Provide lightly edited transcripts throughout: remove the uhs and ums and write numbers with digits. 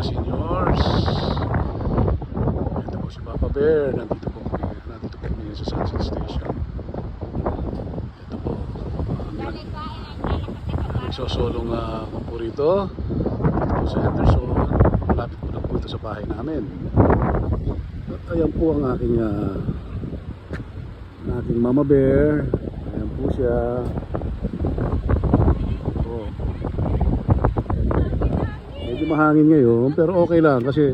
seniors. Ito po si Papa Bear. Nandito po kami sa Sunset Station. Ito po. Nagsosolong po rito. Ito po sa Henderson. Malapit po na po ito sa bahay namin. At ayan po ang aking Mama Bear. Ayan po siya. Medyo mahangin ngayon pero okay lang kasi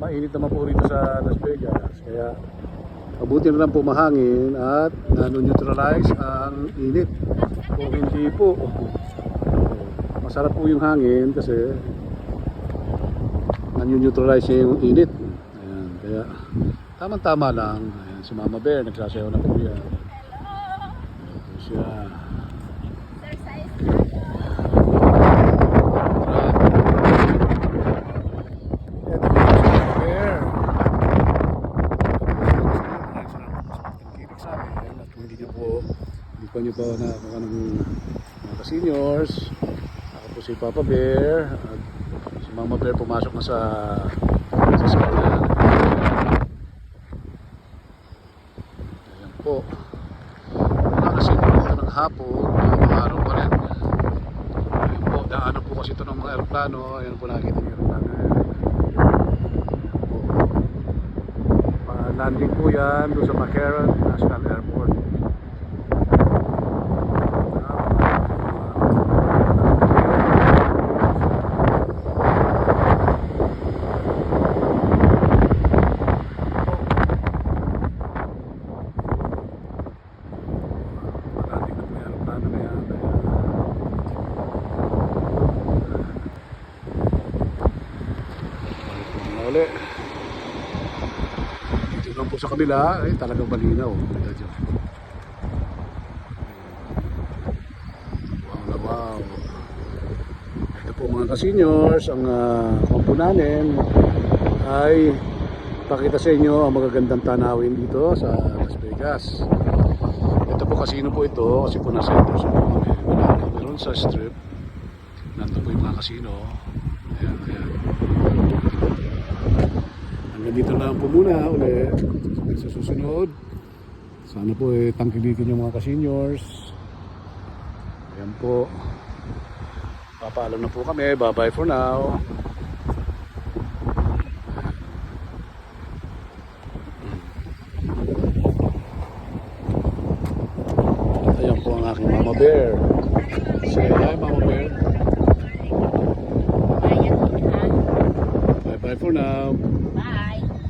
mainit naman po rito sa Las Vegas, kaya mabuti na lang po mahangin at nano-neutralize ang init. Kung hindi po, masarap po yung hangin kasi nano-neutralize niya yung init. Ayan, kaya tamang-tama lang. Ayan, si Mama Bear nagsasayaw na po yan. Ayan po siya. Hindi pa nakakuha ng mga seniors. Ako po si Papa Bear at si Mama Bear pumasok na sa eskwela. Ayan po. Kasi dito ng hapon, araw pa rin. Ayan po, daanan po kasi ito ng mga aeroplano. Ayan po nakikita ng aeroplano. Landing po yan doon sa McCarran National Airport. Uli. Dito lang po sa kabila, ay talagang malinaw. Wow. Ito po mga ka-seniors, ang kampo namin ay pakita sa inyo ang magagandang tanawin dito sa Las Vegas. Ito po casino po ito, kasi po nasa Henderson po kami. Meron sa strip. Nandito po yung mga casino. Ayan. Hanggang dito lang po muna ulit. Sa susunod, sana po tangkilikin yung mga ka-seniors. Ayan po. Papaalam na po kami. Bye bye for now. Ayan po ang aking Mama Bear. Say hi, Mama Bear. Bye bye for now.